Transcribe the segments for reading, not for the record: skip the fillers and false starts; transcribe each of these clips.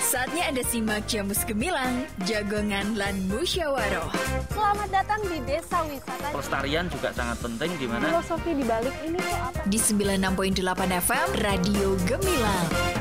Saatnya Anda simak Jamus Gemilang, Jagongan lan Musyawaroh. Selamat datang di Desa Wisata. Pelestarian juga sangat penting, di mana filosofi di balik ini tuh apa? Di 96.8 FM Radio Gemilang.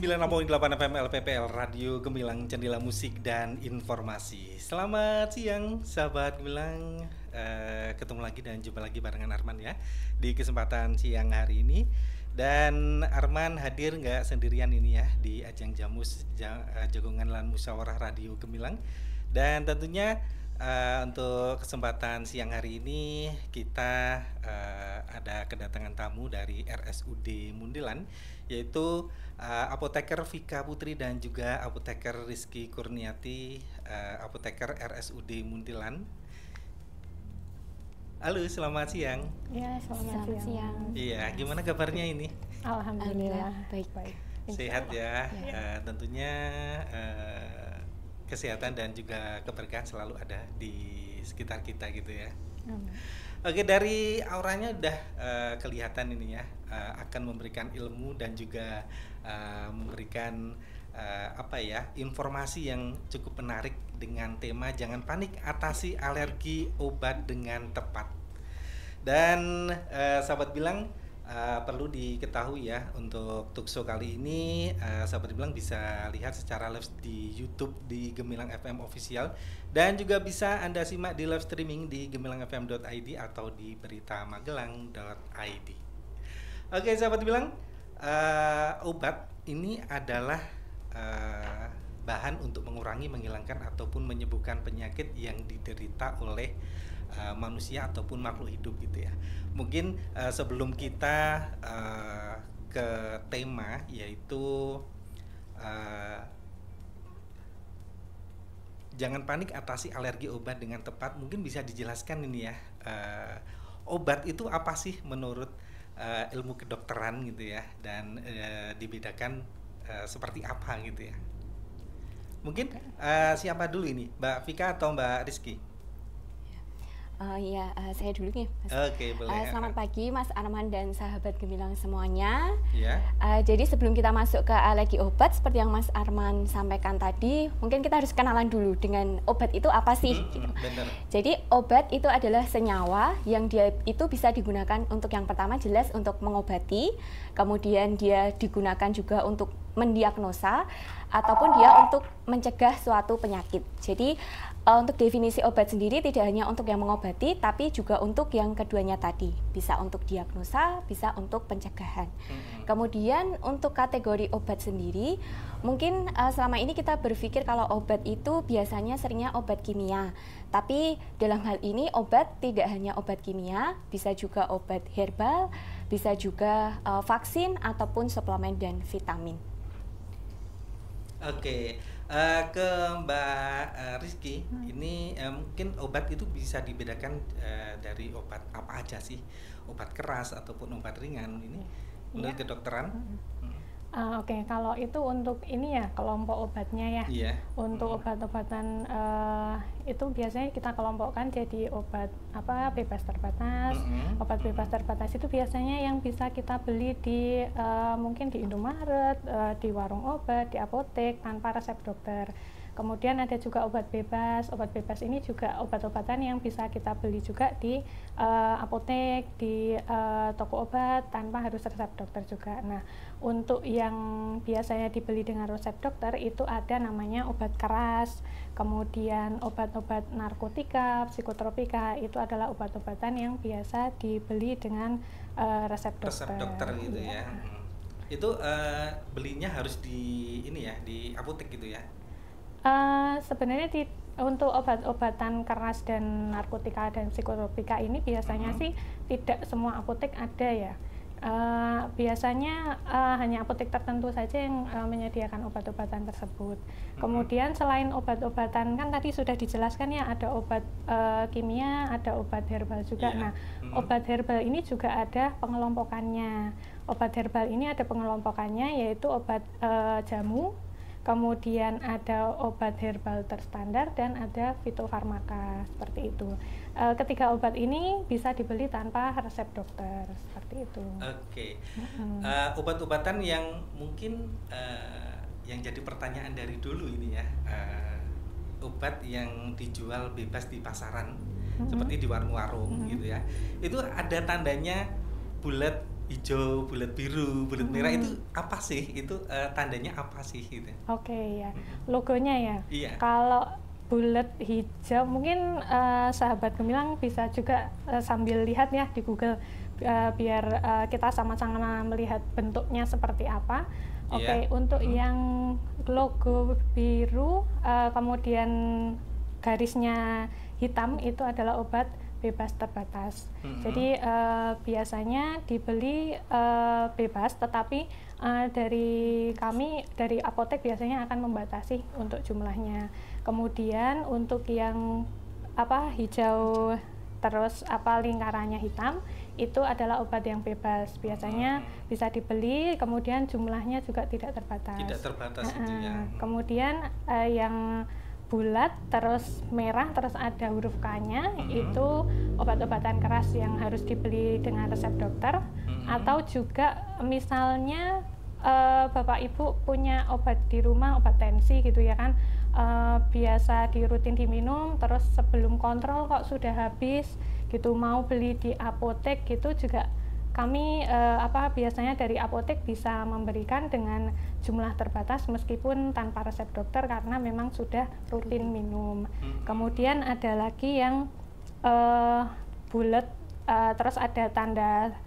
.8 FM LPPL Radio Gemilang, Jendela Musik dan Informasi. Selamat siang sahabat Gemilang, ketemu lagi dan jumpa lagi barengan Arman ya di kesempatan siang hari ini. Dan Arman hadir nggak sendirian ini ya di ajang Jamus Jagongan lan Musyawarah Radio Gemilang. Dan tentunya untuk kesempatan siang hari ini kita ada kedatangan tamu dari RSUD Mundilan, yaitu apoteker Vika Putri dan juga apoteker Rizky Kurniati, apoteker RSUD Mundilan. Halo, selamat siang. Ya, selamat siang. Iya, gimana kabarnya ini? Alhamdulillah baik. Sehat ya. Tentunya kesehatan dan juga keberkahan selalu ada di sekitar kita gitu ya. Oke, dari auranya udah kelihatan ini ya, akan memberikan ilmu dan juga memberikan informasi yang cukup menarik dengan tema jangan panik, atasi alergi, obat dengan tepat. Dan sahabat bilang perlu diketahui ya, untuk Tukso kali ini sahabat bilang bisa lihat secara live di YouTube di Gemilang FM Official, dan juga bisa Anda simak di live streaming di gemilangfm.id atau di beritamagelang.id. Oke sahabat bilang, obat ini adalah bahan untuk mengurangi, menghilangkan ataupun menyembuhkan penyakit yang diderita oleh manusia ataupun makhluk hidup gitu ya. Mungkin sebelum kita ke tema, yaitu jangan panik, atasi alergi, obat dengan tepat, mungkin bisa dijelaskan ini ya, obat itu apa sih menurut ilmu kedokteran gitu ya, dan dibedakan seperti apa gitu ya. Mungkin siapa dulu ini, Mbak Vika atau Mbak Rizky? Saya dulu nih, Mas. Oke, boleh. Selamat pagi, Mas Arman dan sahabat Gemilang semuanya. Ya. Jadi sebelum kita masuk ke alergi obat, seperti yang Mas Arman sampaikan tadi, mungkin kita harus kenalan dulu dengan obat itu apa sih. Gitu. Benar. Jadi obat itu adalah senyawa yang dia itu bisa digunakan untuk yang pertama jelas untuk mengobati, kemudian dia digunakan juga untuk mendiagnosa, ataupun dia untuk mencegah suatu penyakit. Jadi untuk definisi obat sendiri tidak hanya untuk yang mengobati, tapi juga untuk yang keduanya tadi. Bisa untuk diagnosa, bisa untuk pencegahan. Kemudian untuk kategori obat sendiri, mungkin selama ini kita berpikir kalau obat itu biasanya seringnya obat kimia. Tapi dalam hal ini obat tidak hanya obat kimia, bisa juga obat herbal, bisa juga vaksin ataupun suplemen dan vitamin. Oke, ke Mbak Rizky, ini mungkin obat itu bisa dibedakan dari obat apa aja sih? Obat keras ataupun obat ringan ini menurut kedokteran? Oke, kalau itu untuk ini ya kelompok obatnya ya. Iya. Untuk obat-obatan itu biasanya kita kelompokkan jadi obat bebas terbatas. Obat bebas terbatas itu biasanya yang bisa kita beli di mungkin di Indomaret, di warung obat, di apotek tanpa resep dokter. Kemudian ada juga obat bebas. Obat bebas ini juga obat-obatan yang bisa kita beli juga di apotek, di toko obat tanpa harus resep dokter juga. Nah, untuk yang biasanya dibeli dengan resep dokter itu ada namanya obat keras. Kemudian obat-obat narkotika, psikotropika itu adalah obat-obatan yang biasa dibeli dengan resep dokter. Resep dokter gitu ya. Itu belinya harus di ini ya, di apotek gitu ya. Sebenarnya untuk obat-obatan keras dan narkotika dan psikotropika ini biasanya sih tidak semua apotek ada ya. Biasanya hanya apotek tertentu saja yang menyediakan obat-obatan tersebut. Kemudian selain obat-obatan, kan tadi sudah dijelaskan ya, ada obat kimia, ada obat herbal juga. Nah, obat herbal ini juga ada pengelompokannya. Obat herbal ini ada pengelompokannya, yaitu obat jamu, kemudian ada obat herbal terstandar, dan ada fitofarmaka, seperti itu. Ketiga obat ini bisa dibeli tanpa resep dokter, seperti itu. Oke. Obat-obatan yang mungkin yang jadi pertanyaan dari dulu ini ya, obat yang dijual bebas di pasaran, seperti di warung-warung gitu ya, itu ada tandanya bulat hijau, bulat biru, bulat merah, itu apa sih? Itu tandanya apa sih gitu? Oke, ya, logonya ya. Iya. Kalau bulat hijau, mungkin sahabat gemilang bisa juga sambil lihat ya di Google, biar kita sama-sama melihat bentuknya seperti apa. Oke, untuk yang logo biru kemudian garisnya hitam, itu adalah obat bebas terbatas. Jadi biasanya dibeli bebas, tetapi dari kami, dari apotek biasanya akan membatasi untuk jumlahnya. Kemudian untuk yang hijau terus lingkarannya hitam, itu adalah obat yang bebas. Biasanya bisa dibeli, kemudian jumlahnya juga tidak terbatas. Tidak terbatas itu ya. Kemudian yang bulat terus merah terus ada huruf K-nya, itu obat-obatan keras yang harus dibeli dengan resep dokter. Atau juga misalnya Bapak Ibu punya obat di rumah, obat tensi gitu ya kan, biasa rutin diminum, terus sebelum kontrol kok sudah habis gitu, mau beli di apotek gitu, juga kami biasanya dari apotek bisa memberikan dengan jumlah terbatas meskipun tanpa resep dokter, karena memang sudah rutin minum. Kemudian ada lagi yang bulat terus ada tanda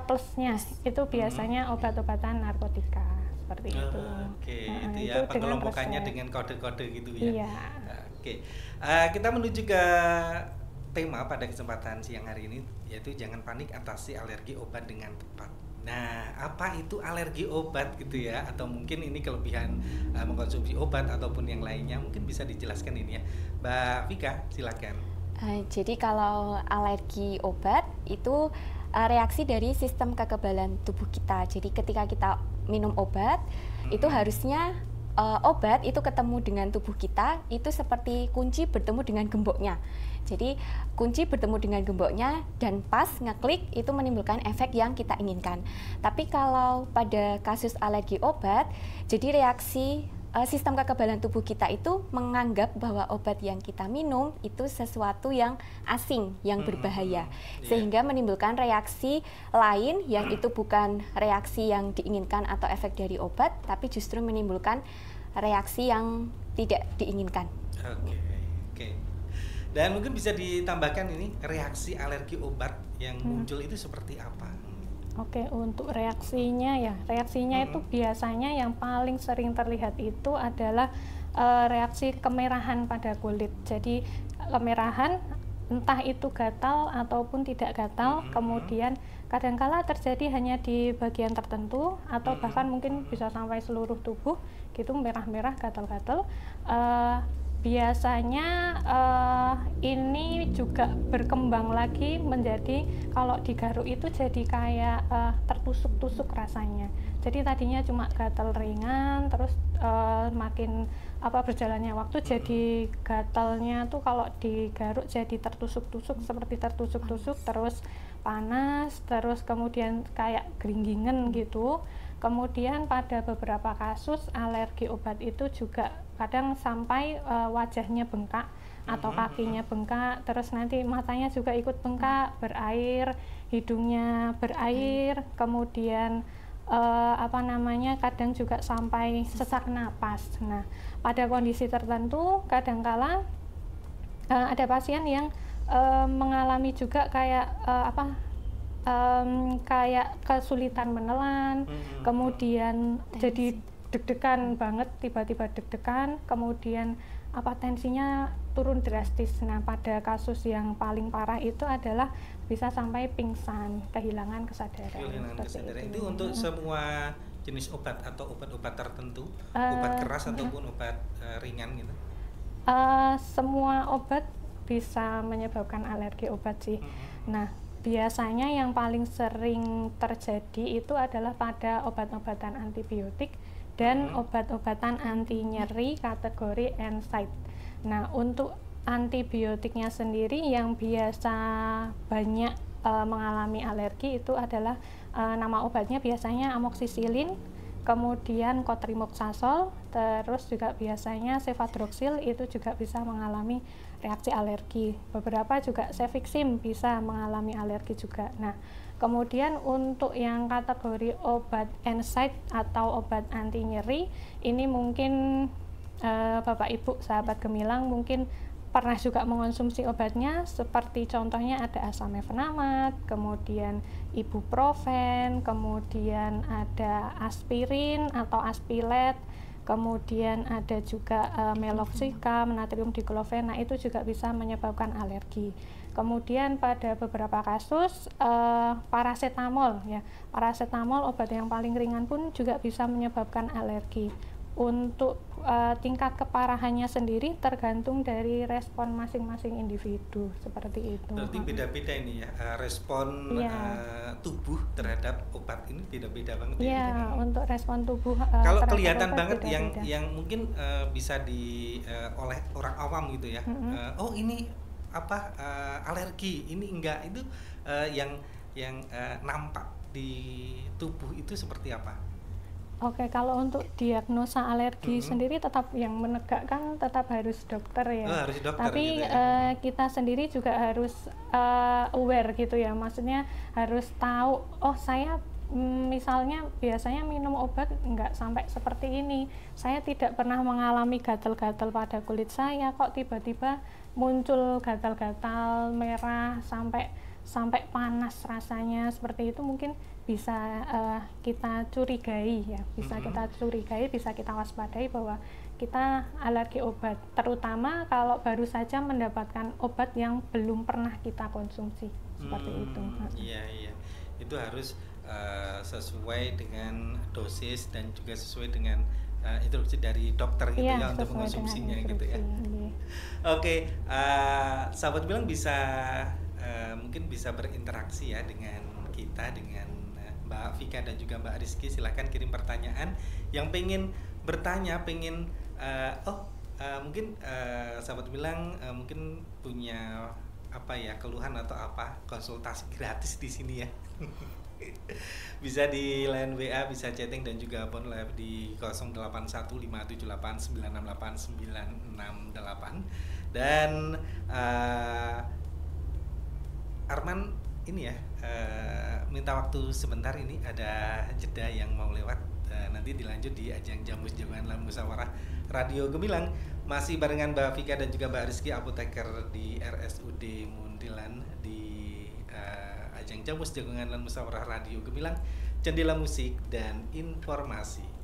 plusnya, itu biasanya obat-obatan narkotika, seperti itu. Oke, itu ya pengelompokannya dengan kode-kode gitu ya. Iya. Oke, kita menuju ke tema pada kesempatan siang hari ini, yaitu jangan panik, atasi alergi obat dengan tepat. Nah, apa itu alergi obat gitu ya? Atau mungkin ini kelebihan mengkonsumsi obat ataupun yang lainnya, mungkin bisa dijelaskan ini ya, Mbak Vika, silakan. Jadi kalau alergi obat itu reaksi dari sistem kekebalan tubuh kita. Jadi ketika kita minum obat, itu harusnya obat itu ketemu dengan tubuh kita, itu seperti kunci bertemu dengan gemboknya. Jadi kunci bertemu dengan gemboknya dan pas ngeklik, itu menimbulkan efek yang kita inginkan. Tapi kalau pada kasus alergi obat, jadi reaksi sistem kekebalan tubuh kita itu menganggap bahwa obat yang kita minum itu sesuatu yang asing, yang berbahaya, sehingga menimbulkan reaksi lain yang itu bukan reaksi yang diinginkan atau efek dari obat, tapi justru menimbulkan reaksi yang tidak diinginkan. Oke. Dan mungkin bisa ditambahkan ini, reaksi alergi obat yang muncul itu seperti apa? Oke, untuk reaksinya ya, itu biasanya yang paling sering terlihat itu adalah reaksi kemerahan pada kulit. Jadi kemerahan, entah itu gatal ataupun tidak gatal, kemudian kadangkala terjadi hanya di bagian tertentu, atau bahkan mungkin bisa sampai seluruh tubuh gitu, merah-merah, gatal-gatal. Biasanya ini juga berkembang lagi menjadi, kalau digaruk itu jadi kayak tertusuk-tusuk rasanya. Jadi tadinya cuma gatal ringan, terus makin berjalannya waktu jadi gatalnya tuh kalau digaruk jadi tertusuk-tusuk, seperti tertusuk-tusuk, terus panas, terus kemudian kayak geringgingan gitu. Kemudian pada beberapa kasus alergi obat itu juga kadang sampai wajahnya bengkak atau kakinya bengkak, terus nanti matanya juga ikut bengkak, berair, hidungnya berair, kemudian kadang juga sampai sesak napas. Nah, pada kondisi tertentu kadangkala ada pasien yang mengalami juga kayak kayak kesulitan menelan, kemudian jadi deg-degan banget, tiba-tiba deg-degan, kemudian tensinya turun drastis. Nah, pada kasus yang paling parah itu adalah bisa sampai pingsan, kehilangan kesadaran. Itu untuk semua jenis obat atau obat-obat tertentu, obat keras ataupun obat ringan gitu? Semua obat bisa menyebabkan alergi obat sih. Nah, biasanya yang paling sering terjadi itu adalah pada obat-obatan antibiotik dan obat-obatan anti nyeri kategori NSAID. Nah, untuk antibiotiknya sendiri yang biasa banyak mengalami alergi itu adalah nama obatnya biasanya amoksisilin, kemudian cotrimoxazole, terus juga biasanya cefadroxil itu juga bisa mengalami reaksi alergi. Beberapa juga cefixim bisa mengalami alergi juga. Nah, kemudian untuk yang kategori obat NSAID atau obat anti nyeri, ini mungkin Bapak Ibu sahabat Gemilang mungkin pernah juga mengonsumsi obatnya, seperti contohnya ada asamefenamat, kemudian ibuprofen, kemudian ada aspirin atau aspilet, kemudian ada juga meloxicam, natrium diklofenak, itu juga bisa menyebabkan alergi. Kemudian pada beberapa kasus paracetamol, ya, paracetamol obat yang paling ringan pun juga bisa menyebabkan alergi. Untuk tingkat keparahannya sendiri tergantung dari respon masing-masing individu, seperti itu. Berarti beda-beda ini ya, respon tubuh terhadap obat ini beda-beda banget ya. Iya, untuk respon tubuh kalau kelihatan banget beda-beda. yang mungkin bisa oleh orang awam gitu ya. Oh ini apa alergi, ini enggak, itu yang nampak di tubuh itu seperti apa? Oke, kalau untuk diagnosa alergi sendiri tetap yang menegakkan tetap harus dokter ya. Harus dokter. Tapi gitu ya. Kita sendiri juga harus aware gitu ya. Maksudnya harus tahu, oh saya misalnya biasanya minum obat nggak sampai seperti ini. Saya tidak pernah mengalami gatal-gatal pada kulit saya, kok tiba-tiba muncul gatal-gatal merah sampai panas rasanya, seperti itu mungkin bisa kita curigai ya, bisa kita curigai, bisa kita waspadai bahwa kita alergi obat, terutama kalau baru saja mendapatkan obat yang belum pernah kita konsumsi, seperti itu. Iya, itu harus sesuai dengan dosis dan juga sesuai dengan instruksi dari dokter gitu ya untuk mengonsumsinya gitu ya. Oke, sahabat bilang bisa mungkin bisa berinteraksi ya dengan kita, dengan Mbak Vika dan juga Mbak Rizky. Silahkan kirim pertanyaan yang pengen bertanya, pengen mungkin sahabat bilang mungkin punya apa ya, keluhan atau apa, konsultasi gratis di sini ya. Bisa di line WA, bisa chatting dan juga phone live di 081578989668. Dan Arman ini ya minta waktu sebentar, ini ada jeda yang mau lewat, nanti dilanjut di ajang Jamus Jagoan Lan Musyawarah Radio Gemilang, masih barengan Mbak Vika dan juga Mbak Rizky, apoteker di RSUD Muntilan, di ajang Jamus Jagoan Lan Musyawarah Radio Gemilang, jendela musik dan informasi.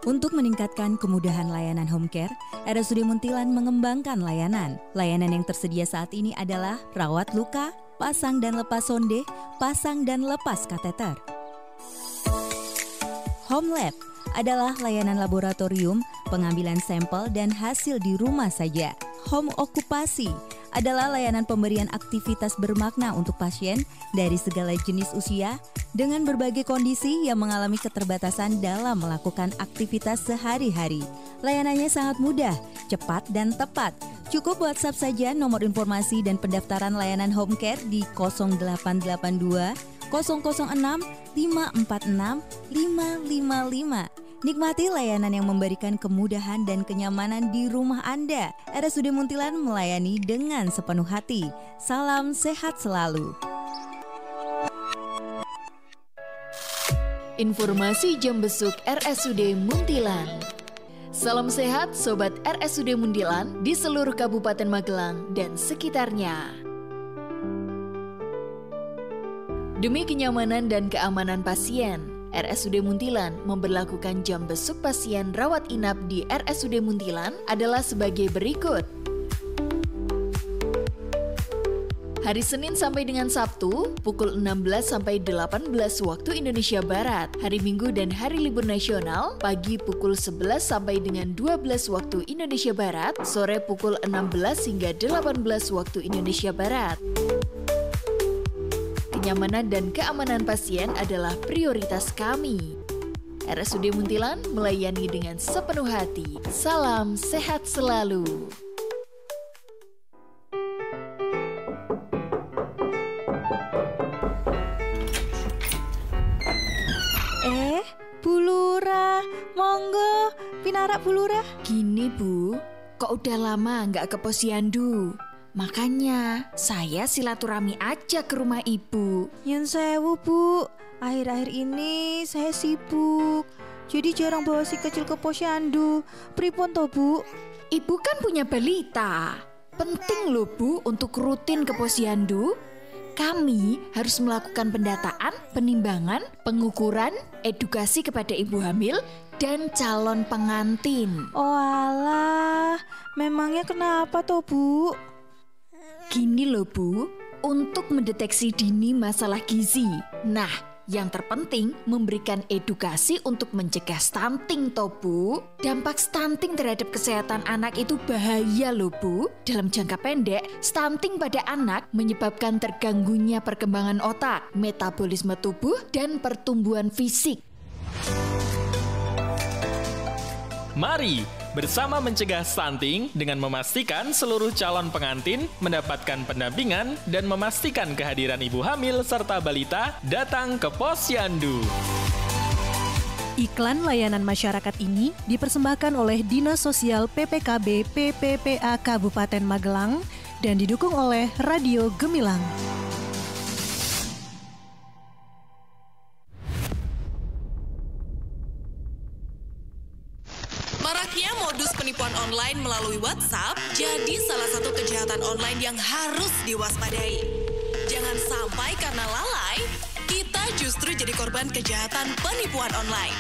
Untuk meningkatkan kemudahan layanan home care, RSUD Muntilan mengembangkan layanan. Layanan yang tersedia saat ini adalah rawat luka, pasang dan lepas sonde, pasang dan lepas kateter. Home Lab adalah layanan laboratorium, pengambilan sampel dan hasil di rumah saja. Home Okupasi adalah layanan pemberian aktivitas bermakna untuk pasien dari segala jenis usia dengan berbagai kondisi yang mengalami keterbatasan dalam melakukan aktivitas sehari-hari. Layanannya sangat mudah, cepat, dan tepat. Cukup WhatsApp saja nomor informasi dan pendaftaran layanan home care di 0882 006 546 555. Nikmati layanan yang memberikan kemudahan dan kenyamanan di rumah Anda. RSUD Muntilan melayani dengan sepenuh hati. Salam sehat selalu. Informasi jam besuk RSUD Muntilan. Salam sehat Sobat RSUD Muntilan di seluruh Kabupaten Magelang dan sekitarnya. Demi kenyamanan dan keamanan pasien, RSUD Muntilan memberlakukan jam besuk pasien rawat inap di RSUD Muntilan adalah sebagai berikut. Hari Senin sampai dengan Sabtu, pukul 16 sampai 18 waktu Indonesia Barat. Hari Minggu dan hari libur nasional, pagi pukul 11 sampai dengan 12 waktu Indonesia Barat, sore pukul 16 hingga 18 waktu Indonesia Barat. Kenyamanan dan keamanan pasien adalah prioritas kami. RSUD Muntilan melayani dengan sepenuh hati. Salam sehat selalu. Bu Lurah, monggo, pinarak Bu Lurah. Gini Bu, kok udah lama nggak ke posyandu? Makanya saya silaturahmi aja ke rumah Ibu. Nyun sewu Bu, akhir-akhir ini saya sibuk, jadi jarang bawa si kecil ke posyandu. Pripun toh Bu? Ibu kan punya balita. Penting loh Bu untuk rutin ke posyandu. Kami harus melakukan pendataan, penimbangan, pengukuran, edukasi kepada ibu hamil, dan calon pengantin. Oh alah, memangnya kenapa toh Bu? Gini loh Bu, untuk mendeteksi dini masalah gizi. Nah, yang terpenting memberikan edukasi untuk mencegah stunting toh Bu. Dampak stunting terhadap kesehatan anak itu bahaya loh Bu. Dalam jangka pendek, stunting pada anak menyebabkan terganggunya perkembangan otak, metabolisme tubuh, dan pertumbuhan fisik. Mari bersama mencegah stunting dengan memastikan seluruh calon pengantin mendapatkan pendampingan dan memastikan kehadiran ibu hamil serta balita datang ke posyandu. Iklan layanan masyarakat ini dipersembahkan oleh Dinas Sosial PPKB PPPA Kabupaten Magelang dan didukung oleh Radio Gemilang. Maraknya modus penipuan online melalui WhatsApp jadi salah satu kejahatan online yang harus diwaspadai. Jangan sampai karena lalai, kita justru jadi korban kejahatan penipuan online.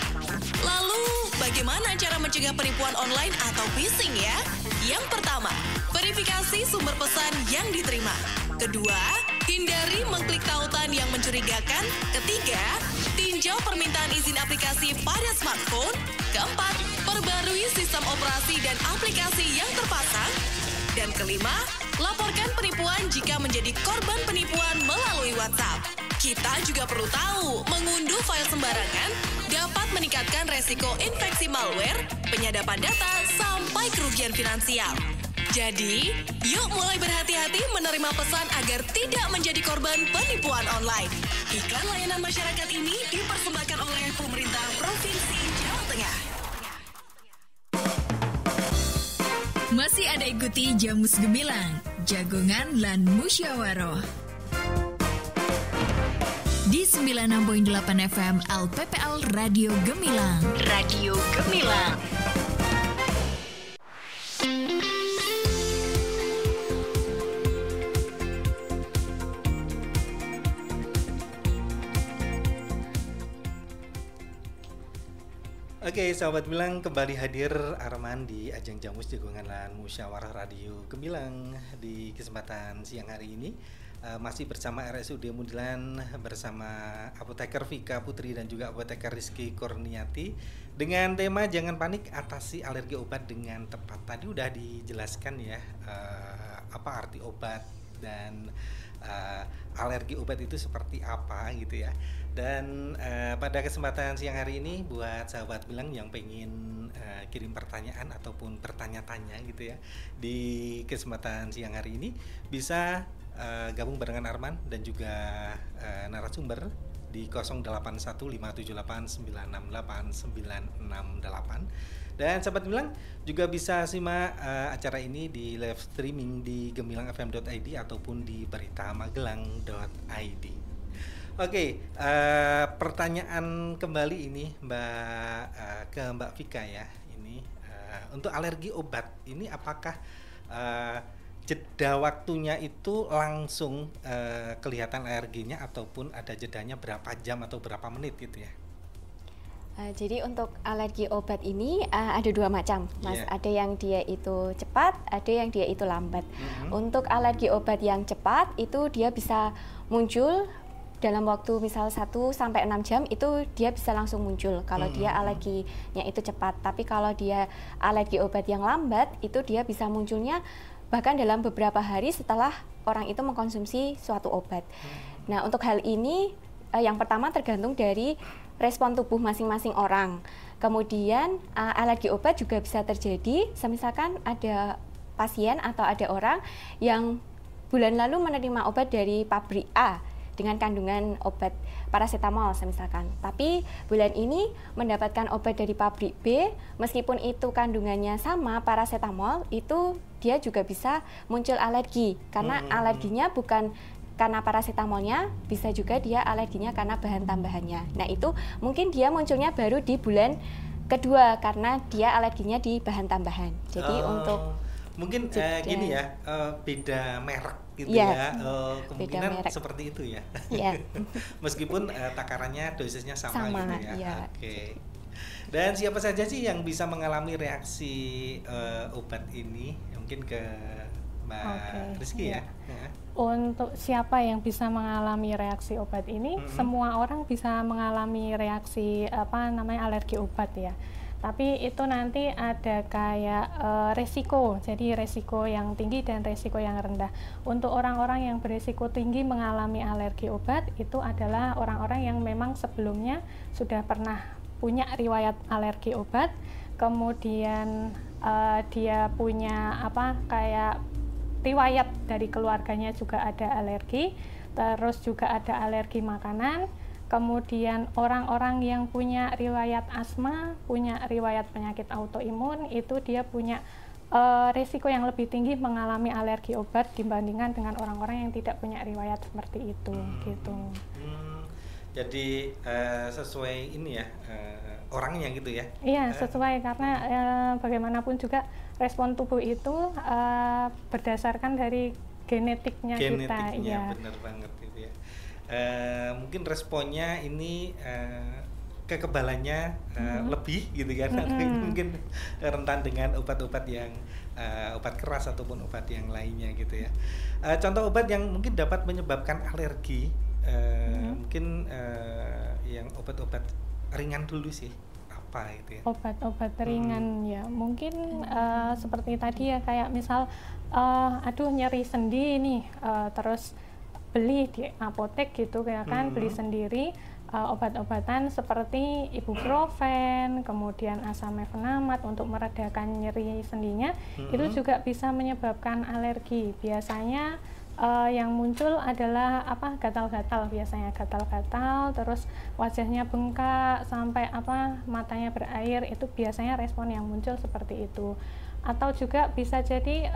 Lalu, bagaimana cara mencegah penipuan online atau phishing ya? Yang pertama, verifikasi sumber pesan yang diterima. Kedua, hindari mengklik tautan yang mencurigakan. Ketiga, tinjau permintaan izin aplikasi pada smartphone. Keempat, perbarui sistem operasi dan aplikasi yang terpasang. Dan kelima, laporkan penipuan jika menjadi korban penipuan melalui WhatsApp. Kita juga perlu tahu, mengunduh file sembarangan dapat meningkatkan resiko infeksi malware, penyadapan data, sampai kerugian finansial. Jadi, yuk mulai berhati-hati menerima pesan agar tidak menjadi korban penipuan online. Iklan layanan masyarakat ini dipersembahkan oleh pemerintah Provinsi Jawa Tengah. Masih ada ikuti Jamus Gemilang, Jagongan lan Musyawaroh. Di 96.8 FM LPPL Radio Gemilang. Radio Gemilang. Oke, sahabat Gemilang, kembali hadir Arman di ajang Jamus Jagongan lan Musyawarah Radio Gemilang di kesempatan siang hari ini. Masih bersama RSUD Muntilan bersama Apoteker Vika Putri dan juga Apoteker Rizky Kurniati dengan tema Jangan Panik, Atasi Alergi Obat dengan Tepat. Tadi udah dijelaskan ya apa arti obat dan alergi obat itu seperti apa gitu ya. Dan pada kesempatan siang hari ini buat sahabat bilang yang pengen kirim pertanyaan ataupun bertanya-tanya gitu ya, di kesempatan siang hari ini bisa gabung barengan Arman dan juga narasumber di 081578968968. Dan sahabat Gemilang juga bisa simak acara ini di live streaming di gemilangfm.id ataupun di beritamagelang.id. Oke, pertanyaan kembali ini ke Mbak Vika ya. Ini untuk alergi obat ini apakah jeda waktunya itu langsung kelihatan alerginya ataupun ada jedanya berapa jam atau berapa menit gitu ya? Jadi untuk alergi obat ini ada 2 macam, Mas. Yeah. Ada yang dia itu cepat, ada yang dia itu lambat. Untuk alergi obat yang cepat itu dia bisa muncul dalam waktu misal 1 sampai 6 jam itu dia bisa langsung muncul kalau dia alerginya itu cepat. Tapi kalau dia alergi obat yang lambat itu dia bisa munculnya bahkan dalam beberapa hari setelah orang itu mengkonsumsi suatu obat. Nah, untuk hal ini yang pertama tergantung dari respon tubuh masing-masing orang. Kemudian alergi obat juga bisa terjadi, misalkan ada pasien atau ada orang yang bulan lalu menerima obat dari pabrik A dengan kandungan obat paracetamol misalkan. Tapi bulan ini mendapatkan obat dari pabrik B, meskipun itu kandungannya sama paracetamol, itu dia juga bisa muncul alergi karena alerginya bukan karena paracetamolnya, bisa juga dia alerginya karena bahan tambahannya. Nah, itu mungkin dia munculnya baru di bulan kedua karena dia alerginya di bahan tambahan. Jadi untuk mungkin gini ya, beda merek gitu kemungkinan merek. Seperti itu ya. Meskipun takarannya dosisnya sama gitu ya. Oke. Dan siapa saja sih yang bisa mengalami reaksi obat ini? Mungkin ke Mbak Rizky ya. Untuk siapa yang bisa mengalami reaksi obat ini, semua orang bisa mengalami reaksi alergi obat ya. Tapi itu nanti ada kayak resiko, jadi resiko yang tinggi dan resiko yang rendah. Untuk orang-orang yang beresiko tinggi mengalami alergi obat itu adalah orang-orang yang memang sebelumnya sudah pernah punya riwayat alergi obat, kemudian dia punya kayak riwayat dari keluarganya juga ada alergi, terus juga ada alergi makanan, kemudian orang-orang yang punya riwayat asma, punya riwayat penyakit autoimun, itu dia punya risiko yang lebih tinggi mengalami alergi obat dibandingkan dengan orang-orang yang tidak punya riwayat seperti itu gitu. Jadi sesuai ini ya, orangnya gitu ya? Iya, sesuai karena bagaimanapun juga respon tubuh itu berdasarkan dari genetiknya kita. Iya, benar banget gitu ya. Mungkin responnya ini kekebalannya lebih gitu kan, mungkin rentan dengan obat-obat yang obat keras ataupun obat yang lainnya gitu ya. Contoh obat yang mungkin dapat menyebabkan alergi, mungkin yang obat-obat ringan dulu sih. Gitu ya? Obat-obat ringan ya mungkin seperti tadi ya, kayak misal aduh nyeri sendi nih, terus beli di apotek gitu ya kan, beli sendiri obat-obatan seperti ibuprofen, kemudian asam mefenamat untuk meredakan nyeri sendinya, itu juga bisa menyebabkan alergi. Biasanya yang muncul adalah gatal-gatal, biasanya gatal-gatal, terus wajahnya bengkak sampai matanya berair, itu biasanya respon yang muncul seperti itu. Atau juga bisa jadi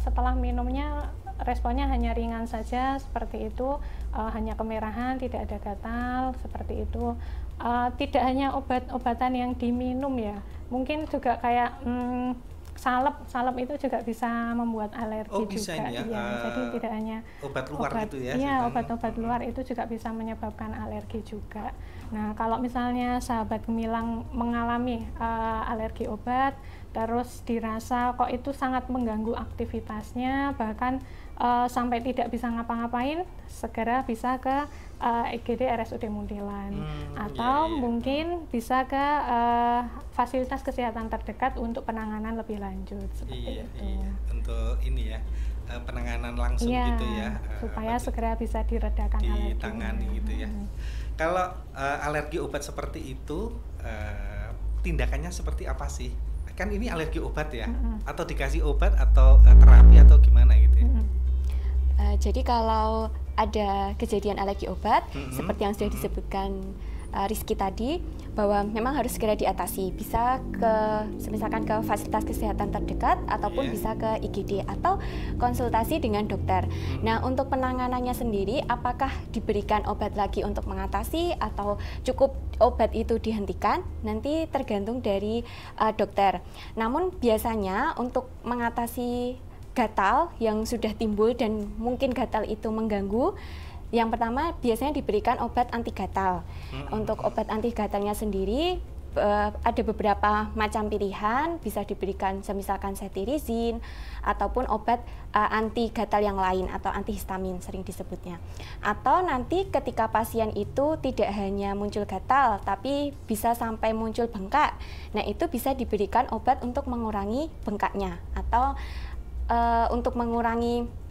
setelah minumnya responnya hanya ringan saja seperti itu, hanya kemerahan, tidak ada gatal seperti itu. Tidak hanya obat-obatan yang diminum ya, mungkin juga kayak salep itu juga bisa membuat alergi juga. Ya? Jadi tidak hanya obat luar gitu ya? Iya, obat-obat luar itu juga bisa menyebabkan alergi juga. Nah, kalau misalnya sahabat gemilang mengalami alergi obat, terus dirasa kok itu sangat mengganggu aktivitasnya, bahkan sampai tidak bisa ngapa-ngapain, segera bisa ke IGD RSUD Muntilan, atau mungkin bisa ke fasilitas kesehatan terdekat untuk penanganan lebih lanjut seperti itu. Untuk ini ya, penanganan langsung gitu ya, supaya segera bisa diredakan alergi. Ditangani gitu ya. Kalau alergi obat seperti itu, tindakannya seperti apa sih? Kan ini alergi obat ya, atau dikasih obat atau terapi atau gimana gitu ya? Jadi kalau ada kejadian alergi obat, seperti yang sudah disebutkan Rizky tadi, bahwa memang harus segera diatasi, bisa misalkan ke fasilitas kesehatan terdekat ataupun bisa ke IGD atau konsultasi dengan dokter. Nah, untuk penanganannya sendiri, apakah diberikan obat lagi untuk mengatasi atau cukup obat itu dihentikan, nanti tergantung dari dokter. Namun biasanya untuk mengatasi gatal yang sudah timbul dan mungkin gatal itu mengganggu, Yang pertama biasanya diberikan obat anti gatal. Untuk obat anti gatalnya sendiri ada beberapa macam pilihan, bisa diberikan misalkan cetirizin ataupun obat anti gatal yang lain atau antihistamin sering disebutnya. Atau nanti ketika pasien itu tidak hanya muncul gatal tapi bisa sampai muncul bengkak. Nah, itu bisa diberikan obat untuk mengurangi bengkaknya atau untuk mengurangi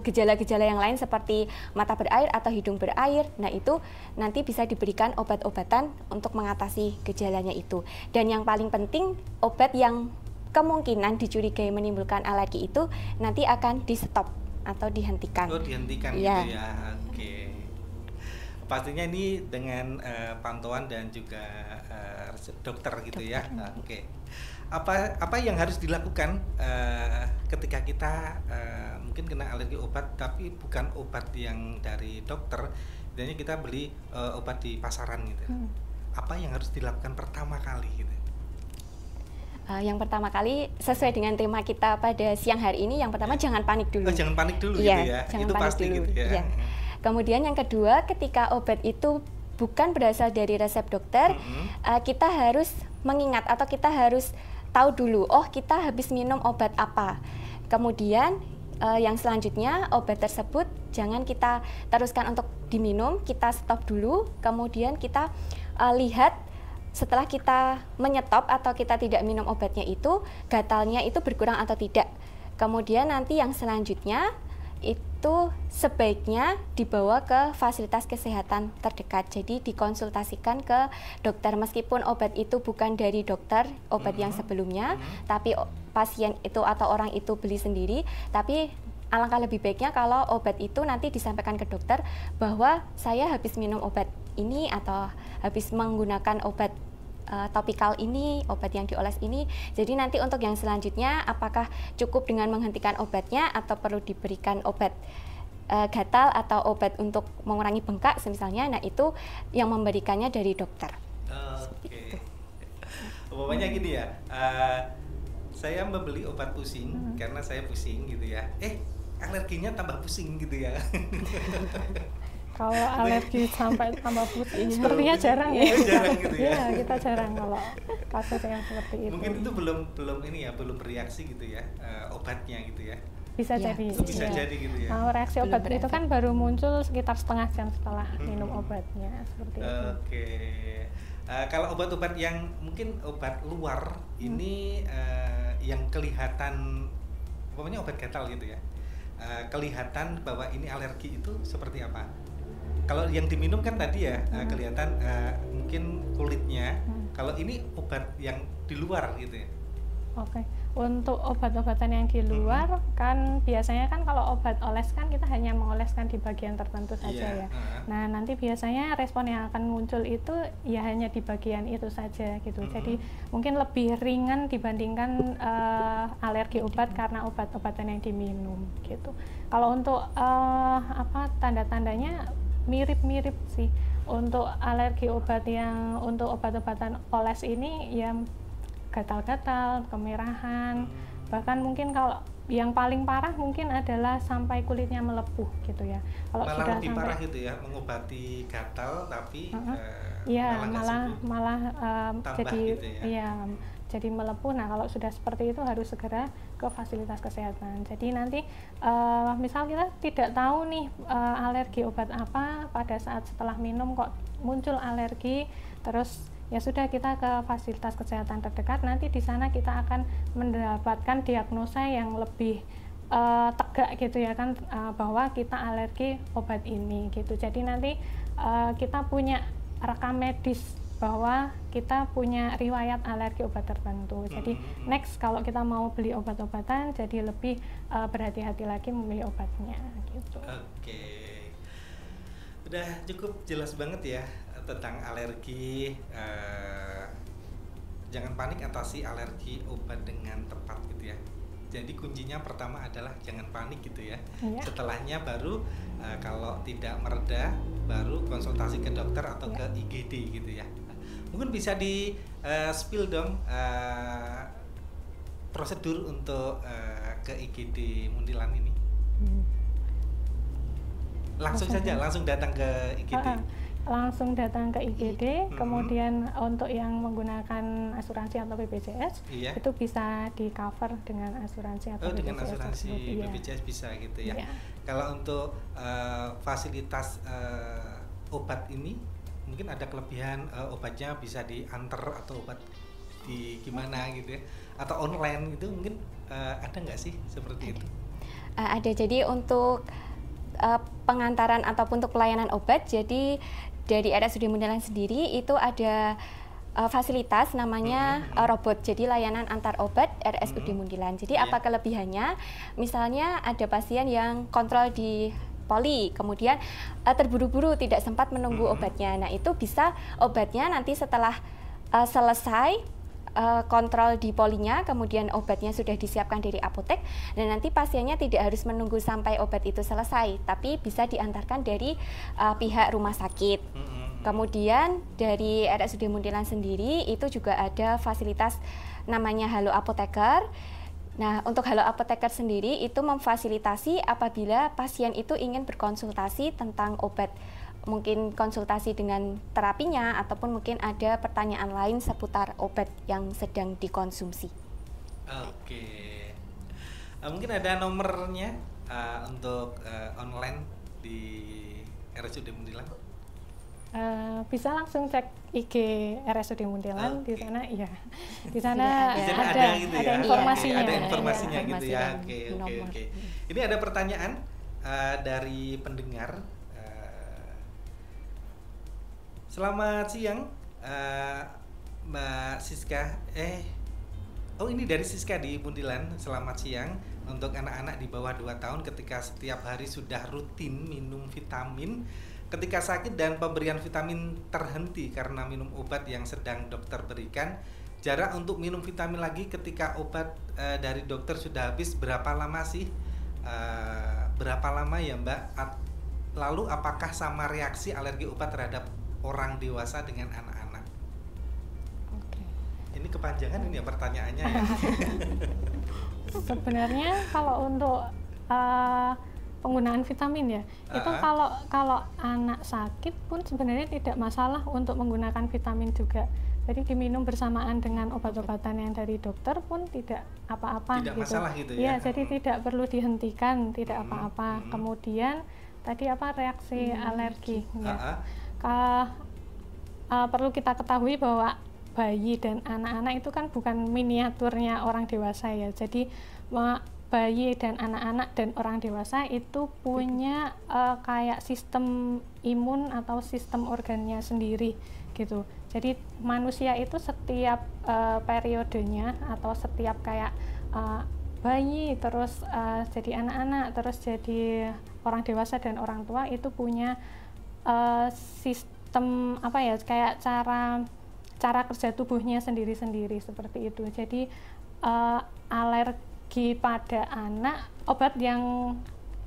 gejala-gejala yang lain seperti mata berair atau hidung berair. Nah, itu nanti bisa diberikan obat-obatan untuk mengatasi gejalanya itu. Dan yang paling penting, obat yang kemungkinan dicurigai menimbulkan alergi itu nanti akan di stop atau dihentikan. Oh, dihentikan gitu ya. Oke. Pastinya ini dengan pantauan dan juga dokter gitu ya. Oke. Apa yang harus dilakukan ketika kita mungkin kena alergi obat tapi bukan obat yang dari dokter, biasanya kita beli obat di pasaran gitu. Apa yang harus dilakukan pertama kali gitu? Yang pertama kali sesuai dengan tema kita pada siang hari ini, yang pertama jangan panik dulu. Jangan panik dulu gitu ya. Jangan itu panik pasti dulu. gitu ya. Kemudian yang kedua, ketika obat itu bukan berasal dari resep dokter, kita harus mengingat atau kita harus tahu dulu, oh kita habis minum obat apa. Kemudian yang selanjutnya obat tersebut jangan kita teruskan untuk diminum, kita stop dulu. Kemudian kita lihat setelah kita menyetop atau kita tidak minum obatnya itu, gatalnya itu berkurang atau tidak. Kemudian nanti yang selanjutnya itu sebaiknya dibawa ke fasilitas kesehatan terdekat. Jadi dikonsultasikan ke dokter meskipun obat itu bukan dari dokter, obat yang sebelumnya, tapi pasien itu atau orang itu beli sendiri, tapi alangkah lebih baiknya kalau obat itu nanti disampaikan ke dokter bahwa saya habis minum obat ini atau habis menggunakan obat topikal ini, obat yang dioles ini. Jadi nanti untuk yang selanjutnya apakah cukup dengan menghentikan obatnya atau perlu diberikan obat gatal atau obat untuk mengurangi bengkak misalnya. Nah, itu yang memberikannya dari dokter. Oke. Umpamanya gini ya, saya membeli obat pusing karena saya pusing gitu ya. Alerginya tambah pusing gitu ya. Kalau alergi sampai tambah pusing, sepertinya jarang ya. Jarang gitu ya. Iya, kita jarang kalau kasus yang seperti itu. Mungkin itu belum bereaksi gitu ya, obatnya gitu ya. Bisa jadi. Bisa jadi gitu ya. Nah, reaksi obat itu kan baru muncul sekitar setengah jam setelah minum obatnya, seperti itu. Oke. Kalau obat-obat yang mungkin obat luar ini yang kelihatan, umpamanya obat gatal gitu ya, kelihatan bahwa ini alergi itu seperti apa? Kalau yang diminum kan tadi ya kelihatan mungkin kulitnya. Kalau ini obat yang di luar gitu ya. Oke. Untuk obat-obatan yang di luar kan biasanya kan kalau obat oles kan kita hanya mengoleskan di bagian tertentu saja ya. Nah, nanti biasanya respon yang akan muncul itu ya hanya di bagian itu saja gitu. Jadi mungkin lebih ringan dibandingkan alergi obat karena obat-obatan yang diminum gitu. Kalau untuk tanda-tandanya mirip-mirip sih. Untuk alergi obat yang untuk obat-obatan oles ini ya gatal-gatal, kemerahan, bahkan mungkin kalau yang paling parah mungkin adalah sampai kulitnya melepuh gitu ya. Kalau malah sudah lebih sampai parah gitu ya, mengobati gatal tapi malah jadi gitu ya. Jadi melepuh. Nah, kalau sudah seperti itu harus segera ke fasilitas kesehatan. Jadi nanti misal kita tidak tahu nih alergi obat apa, pada saat setelah minum kok muncul alergi, terus ya sudah kita ke fasilitas kesehatan terdekat. Nanti di sana kita akan mendapatkan diagnosa yang lebih tegak gitu ya kan, bahwa kita alergi obat ini gitu. Jadi nanti kita punya rekam medis bahwa kita punya riwayat alergi obat tertentu. Jadi next kalau kita mau beli obat-obatan jadi lebih berhati-hati lagi memilih obatnya gitu. Oke. Udah cukup jelas banget ya tentang alergi. Jangan panik atasi alergi obat dengan tepat gitu ya. Jadi kuncinya pertama adalah jangan panik gitu ya. Setelahnya baru kalau tidak mereda baru konsultasi ke dokter atau ke IGD gitu ya. Mungkin bisa di spill dong prosedur untuk ke IGD Muntilan ini. langsung datang ke IGD. Langsung datang ke IGD, kemudian untuk yang menggunakan asuransi atau BPJS itu bisa di cover dengan asuransi atau BPJS. Dengan asuransi BPJS bisa gitu ya. Kalau untuk fasilitas obat ini mungkin ada kelebihan, obatnya bisa diantar atau obat di gimana gitu ya, atau online gitu mungkin ada nggak sih seperti itu? Ada. Jadi untuk pengantaran ataupun untuk pelayanan obat, jadi dari RSUD Muntilan sendiri itu ada fasilitas namanya robot, jadi layanan antar obat RSUD Muntilan. Jadi apa kelebihannya? Misalnya ada pasien yang kontrol di poli, kemudian terburu-buru tidak sempat menunggu obatnya. Nah itu bisa obatnya nanti setelah selesai kontrol di polinya, kemudian obatnya sudah disiapkan dari apotek, dan nanti pasiennya tidak harus menunggu sampai obat itu selesai, tapi bisa diantarkan dari pihak rumah sakit. Kemudian dari RSUD Muntilan sendiri itu juga ada fasilitas namanya Halo Apoteker. Nah, untuk Halo Apoteker sendiri itu memfasilitasi apabila pasien itu ingin berkonsultasi tentang obat, mungkin konsultasi dengan terapinya ataupun mungkin ada pertanyaan lain seputar obat yang sedang dikonsumsi. Oke. Mungkin ada nomornya untuk online di RSUD Muntilan? Bisa langsung cek IG RSUD Muntilan. Di sana di sana ada gitu ada ya. informasinya. Ada informasinya gitu ya. Oke. Ini ada pertanyaan dari pendengar. Selamat siang, Mbak Siska. Ini dari Siska di Muntilan. Selamat siang. Untuk anak-anak di bawah 2 tahun ketika setiap hari sudah rutin minum vitamin, ketika sakit dan pemberian vitamin terhenti karena minum obat yang sedang dokter berikan, jarak untuk minum vitamin lagi ketika obat dari dokter sudah habis berapa lama sih? Berapa lama ya Mbak? Lalu apakah sama reaksi alergi obat terhadap orang dewasa dengan anak-anak? Oke. Ini kepanjangan ini ya pertanyaannya ya. Sebenarnya kalau untuk penggunaan vitamin ya, itu kalau anak sakit pun sebenarnya tidak masalah untuk menggunakan vitamin juga. Jadi diminum bersamaan dengan obat-obatan yang dari dokter pun tidak apa-apa. Tidak gitu. masalah gitu ya. Jadi tidak perlu dihentikan, tidak apa-apa. Kemudian tadi reaksi alergi ya. Perlu kita ketahui bahwa bayi dan anak-anak itu kan bukan miniaturnya orang dewasa ya. Jadi bayi dan anak-anak dan orang dewasa itu punya kayak sistem imun atau sistem organnya sendiri gitu. Jadi manusia itu setiap periodenya atau setiap kayak bayi terus jadi anak-anak terus jadi orang dewasa dan orang tua itu punya sistem kayak cara kerja tubuhnya sendiri-sendiri seperti itu. Jadi alergi pada anak, obat yang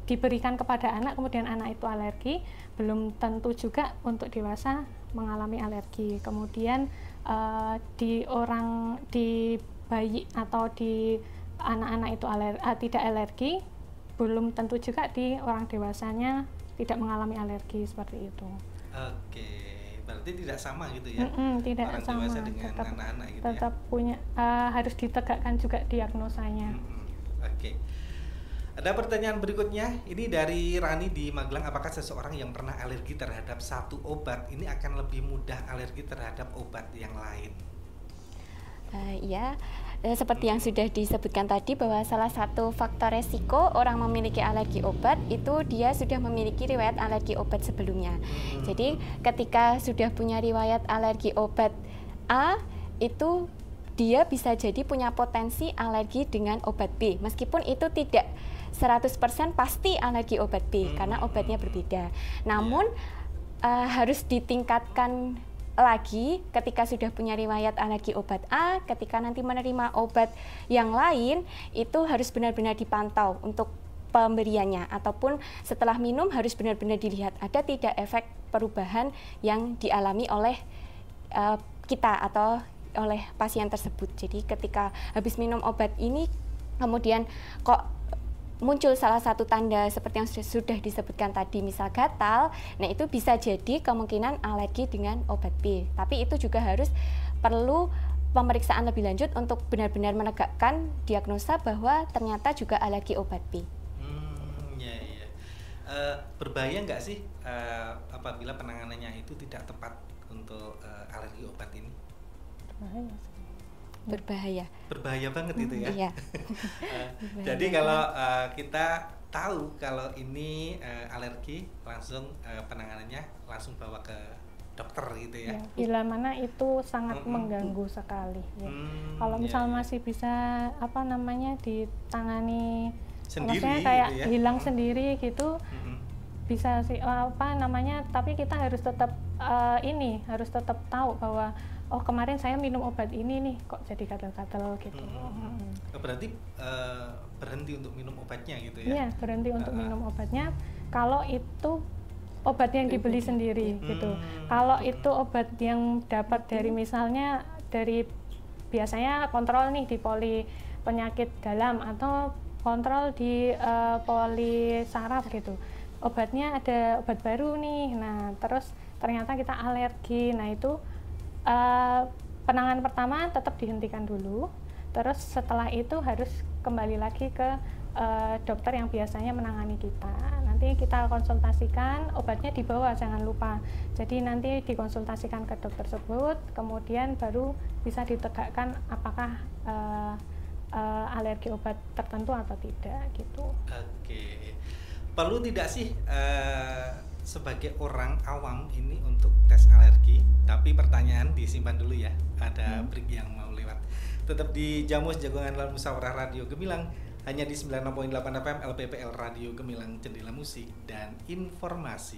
diberikan kepada anak kemudian anak itu alergi, belum tentu juga untuk dewasa mengalami alergi. Kemudian di bayi atau di anak-anak itu tidak alergi, belum tentu juga di orang dewasanya tidak mengalami alergi seperti itu. Oke, berarti tidak sama gitu ya? Tidak orang sama, dewasa dengan anak-anak gitu tetap ya? punya harus ditegakkan juga diagnosanya. Oke. Ada pertanyaan berikutnya, ini dari Rani di Magelang. Apakah seseorang yang pernah alergi terhadap satu obat ini akan lebih mudah alergi terhadap obat yang lain? Iya, seperti yang sudah disebutkan tadi bahwa salah satu faktor resiko orang memiliki alergi obat itu dia sudah memiliki riwayat alergi obat sebelumnya. Jadi ketika sudah punya riwayat alergi obat A, itu dia bisa jadi punya potensi alergi dengan obat B, meskipun itu tidak 100% pasti alergi obat B karena obatnya berbeda. Namun harus ditingkatkan lagi ketika sudah punya riwayat alergi obat A, ketika nanti menerima obat yang lain itu harus benar-benar dipantau untuk pemberiannya, ataupun setelah minum harus benar-benar dilihat ada tidak efek perubahan yang dialami oleh kita atau oleh pasien tersebut. Jadi ketika habis minum obat ini kemudian kok muncul salah satu tanda seperti yang sudah disebutkan tadi, misal gatal, nah itu bisa jadi kemungkinan alergi dengan obat B. Tapi itu juga harus perlu pemeriksaan lebih lanjut untuk benar-benar menegakkan diagnosa bahwa ternyata juga alergi obat B. Berbahaya nggak sih apabila penanganannya itu tidak tepat untuk alergi obat ini? Berbahaya banget itu ya. Iya. Jadi kalau kita tahu kalau ini alergi, langsung penanganannya langsung bawa ke dokter gitu ya. Bila mana itu sangat mengganggu sekali. Ya. Kalau misal masih bisa ditangani sendiri, maksudnya kayak gitu ya? Hilang sendiri gitu, bisa sih tapi kita harus tetap harus tetap tahu bahwa oh kemarin saya minum obat ini nih kok jadi gatal-gatal gitu. Berarti berhenti untuk minum obatnya gitu ya? Iya, berhenti untuk minum obatnya kalau itu obat yang dibeli sendiri gitu. Kalau itu obat yang dapat dari misalnya dari biasanya kontrol nih di poli penyakit dalam atau kontrol di poli saraf gitu. Obatnya ada obat baru nih. Nah, terus ternyata kita alergi. Nah, itu penanganan pertama tetap dihentikan dulu, terus setelah itu harus kembali lagi ke dokter yang biasanya menangani kita. Nanti kita konsultasikan, obatnya dibawa, jangan lupa. Jadi nanti dikonsultasikan ke dokter tersebut, kemudian baru bisa ditegakkan apakah alergi obat tertentu atau tidak gitu. Oke. Perlu tidak sih sebagai orang awam ini untuk tes alergi? Tapi pertanyaan disimpan dulu ya, ada break yang mau lewat. Tetap di Jamus Jagongan Lan Musyawarah Radio Gemilang, hanya di 96.8 FM LPPL Radio Gemilang, jendela musik dan informasi.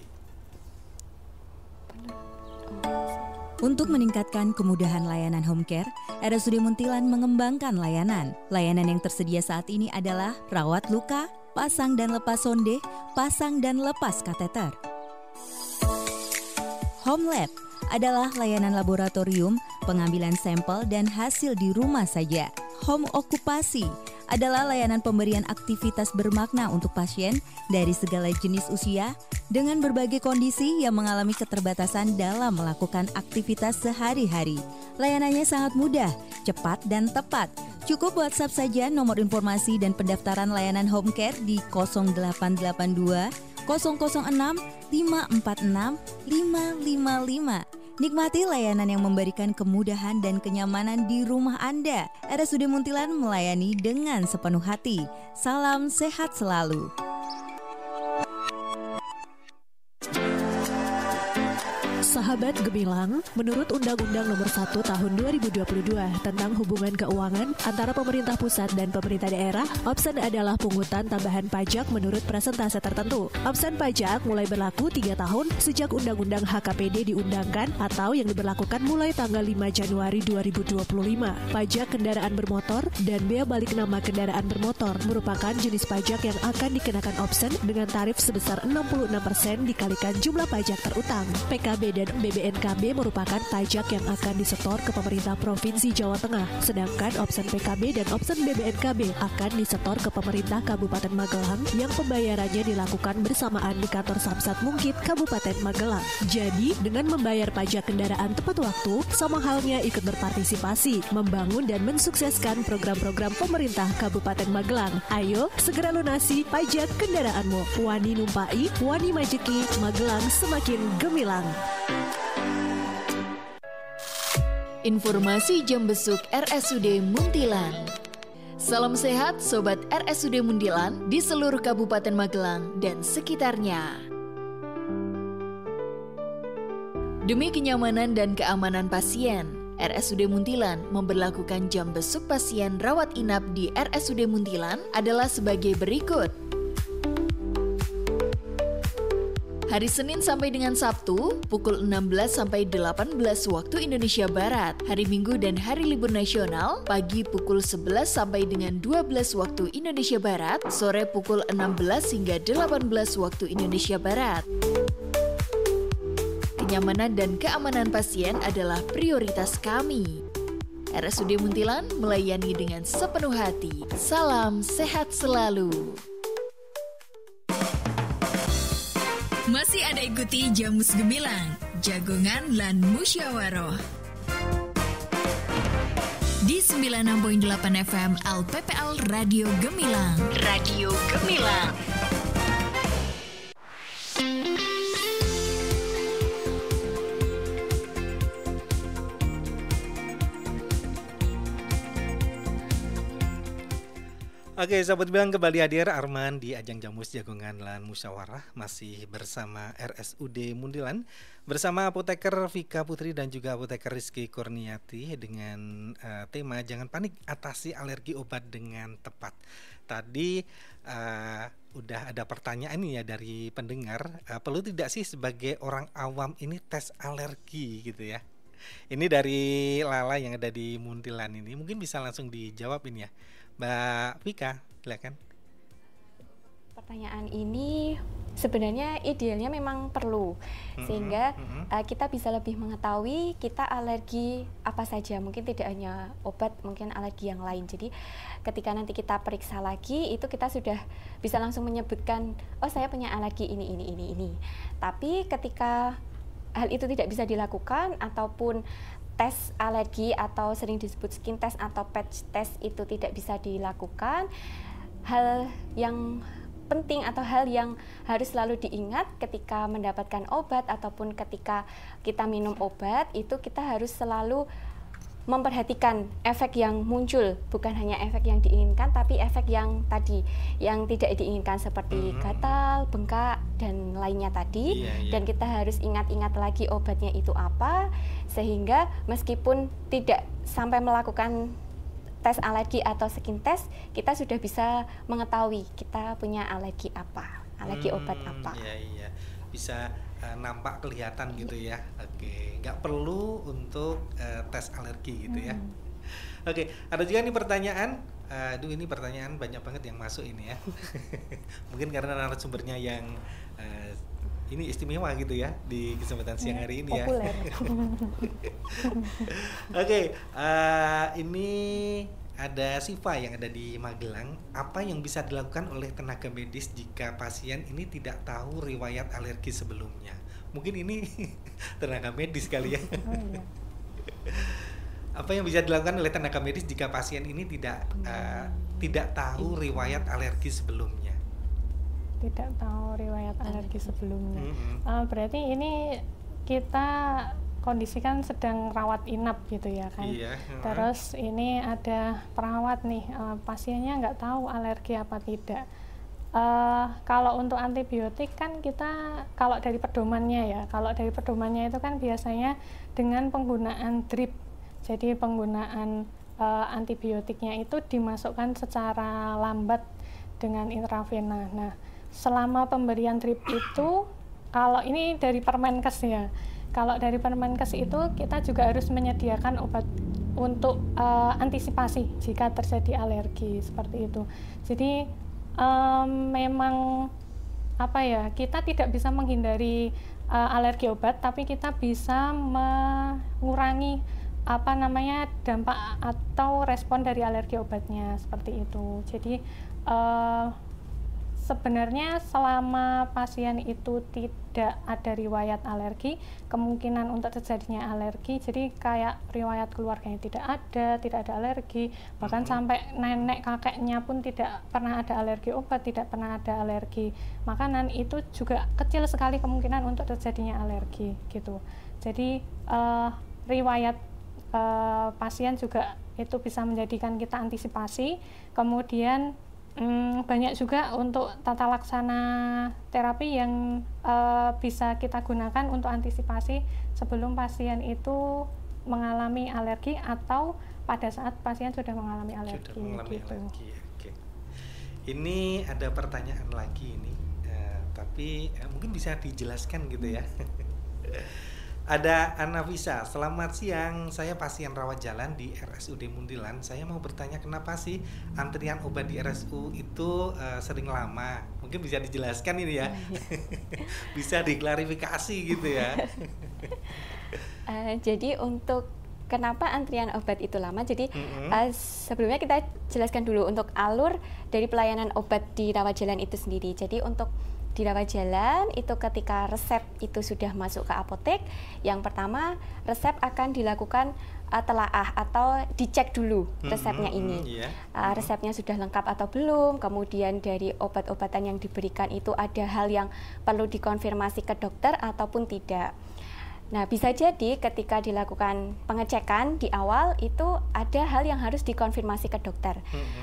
Untuk meningkatkan kemudahan layanan home care, RSUD Muntilan mengembangkan layanan. Layanan yang tersedia saat ini adalah rawat luka, pasang dan lepas sonde, pasang dan lepas kateter. Home Lab adalah layanan laboratorium, pengambilan sampel dan hasil di rumah saja. Home Okupasi adalah layanan pemberian aktivitas bermakna untuk pasien dari segala jenis usia dengan berbagai kondisi yang mengalami keterbatasan dalam melakukan aktivitas sehari-hari. Layanannya sangat mudah, cepat dan tepat. Cukup WhatsApp saja nomor informasi dan pendaftaran layanan home care di 0882 006 546 555. Nikmati layanan yang memberikan kemudahan dan kenyamanan di rumah Anda. RSUD Muntilan melayani dengan sepenuh hati. Salam sehat selalu. Sahabat Gemilang, menurut Undang-Undang Nomor 1 Tahun 2022 tentang hubungan keuangan antara pemerintah pusat dan pemerintah daerah, opsen adalah pungutan tambahan pajak menurut persentase tertentu. Opsen pajak mulai berlaku 3 tahun sejak Undang-Undang HKPD diundangkan atau yang diberlakukan mulai tanggal 5 Januari 2025. Pajak kendaraan bermotor dan bea balik nama kendaraan bermotor merupakan jenis pajak yang akan dikenakan opsen dengan tarif sebesar 66% dikalikan jumlah pajak terutang. PKB dan BBNKB merupakan pajak yang akan disetor ke pemerintah Provinsi Jawa Tengah, sedangkan opsen PKB dan opsen BBNKB akan disetor ke pemerintah Kabupaten Magelang yang pembayarannya dilakukan bersamaan di kantor Samsat Mungkit Kabupaten Magelang. Jadi, dengan membayar pajak kendaraan tepat waktu, sama halnya ikut berpartisipasi, membangun dan mensukseskan program-program pemerintah Kabupaten Magelang. Ayo, segera lunasi pajak kendaraanmu. Wani numpai, wani majeki, Magelang semakin gemilang. Informasi jam besuk RSUD Muntilan. Salam sehat Sobat RSUD Muntilan di seluruh Kabupaten Magelang dan sekitarnya. Demi kenyamanan dan keamanan pasien, RSUD Muntilan memberlakukan jam besuk pasien rawat inap di RSUD Muntilan adalah sebagai berikut. Hari Senin sampai dengan Sabtu, pukul 16 sampai 18 waktu Indonesia Barat. Hari Minggu dan hari libur nasional, pagi pukul 11 sampai dengan 12 waktu Indonesia Barat, sore pukul 16 hingga 18 waktu Indonesia Barat. Kenyamanan dan keamanan pasien adalah prioritas kami. RSUD Muntilan melayani dengan sepenuh hati. Salam sehat selalu. Masih Anda ikuti Jamus Gemilang, Jagongan lan Musyawaroh. Di 96.8 FM LPPL Radio Gemilang. Radio Gemilang. Oke, sahabat bilang kembali hadir Arman di ajang Jamus Jagongan lan Musyawarah, masih bersama RSUD Mundilan, bersama apoteker Vika Putri dan juga apoteker Rizky Kurniati dengan tema jangan panik, atasi alergi obat dengan tepat. Tadi udah ada pertanyaan nih ya dari pendengar, perlu tidak sih sebagai orang awam ini tes alergi gitu ya? Ini dari Lala yang ada di Muntilan ini, mungkin bisa langsung dijawab ini ya, Mbak Vika, silakan. Pertanyaan ini sebenarnya idealnya memang perlu, sehingga kita bisa lebih mengetahui kita alergi apa saja, mungkin tidak hanya obat, mungkin alergi yang lain. Jadi ketika nanti kita periksa lagi, itu kita sudah bisa langsung menyebutkan, oh saya punya alergi ini. Tapi ketika hal itu tidak bisa dilakukan, ataupun tes alergi atau sering disebut skin test atau patch test itu tidak bisa dilakukan, hal yang penting atau hal yang harus selalu diingat ketika mendapatkan obat ataupun ketika kita minum obat, itu kita harus selalu memperhatikan efek yang muncul, bukan hanya efek yang diinginkan, tapi efek yang tadi yang tidak diinginkan seperti gatal, bengkak dan lainnya tadi. Dan kita harus ingat-ingat lagi obatnya itu apa, sehingga meskipun tidak sampai melakukan tes alergi atau skin test, kita sudah bisa mengetahui kita punya alergi apa, alergi obat apa. Bisa nampak kelihatan gitu ya. Oke, nggak perlu untuk tes alergi gitu ya. Oke, ada juga nih pertanyaan. Ini pertanyaan banyak banget yang masuk ini ya. Mungkin karena narasumbernya yang ini istimewa gitu ya di kesempatan siang hari ini populer. Ya. Oke, ini ada Siva yang ada di Magelang. Apa yang bisa dilakukan oleh tenaga medis jika pasien ini tidak tahu riwayat alergi sebelumnya? Mungkin ini tenaga medis kali ya. Apa yang bisa dilakukan oleh tenaga medis jika pasien ini tidak tahu riwayat alergi sebelumnya? Tidak tahu riwayat alergi sebelumnya. Berarti ini kita kondisikan sedang rawat inap gitu ya kan. Terus ini ada perawat nih, pasiennya nggak tahu alergi apa tidak. Kalau untuk antibiotik kan kita, kalau dari pedomannya itu kan biasanya dengan penggunaan drip. Jadi penggunaan antibiotiknya itu dimasukkan secara lambat dengan intravena. Nah, selama pemberian drip itu, kalau ini dari Permenkes ya, kalau dari Permenkes itu kita juga harus menyediakan obat untuk antisipasi jika terjadi alergi seperti itu. Jadi memang kita tidak bisa menghindari alergi obat, tapi kita bisa mengurangi dampak atau respon dari alergi obatnya seperti itu. Jadi sebenarnya selama pasien itu tidak ada riwayat alergi, kemungkinan untuk terjadinya alergi, jadi kayak riwayat keluarganya tidak ada alergi, bahkan sampai nenek kakeknya pun tidak pernah ada alergi obat, tidak pernah ada alergi makanan, itu juga kecil sekali kemungkinan untuk terjadinya alergi gitu. Jadi riwayat pasien juga itu bisa menjadikan kita antisipasi. Kemudian banyak juga untuk tata laksana terapi yang bisa kita gunakan untuk antisipasi sebelum pasien itu mengalami alergi atau pada saat pasien sudah mengalami alergi. Oke. Ini ada pertanyaan lagi ini, tapi mungkin bisa dijelaskan gitu ya. Ada Ana Visa, selamat siang, saya pasien rawat jalan di RSUD Mundilan. Saya mau bertanya kenapa sih antrian obat di RSU itu sering lama? Mungkin bisa dijelaskan ini ya. Bisa diklarifikasi gitu ya. Jadi untuk kenapa antrian obat itu lama, jadi sebelumnya kita jelaskan dulu untuk alur dari pelayanan obat di rawat jalan itu sendiri. Jadi untuk di rawat jalan itu ketika resep itu sudah masuk ke apotek, yang pertama resep akan dilakukan telaah atau dicek dulu resepnya ini. Resepnya sudah lengkap atau belum, kemudian dari obat-obatan yang diberikan itu ada hal yang perlu dikonfirmasi ke dokter ataupun tidak. Nah, bisa jadi ketika dilakukan pengecekan di awal itu ada hal yang harus dikonfirmasi ke dokter.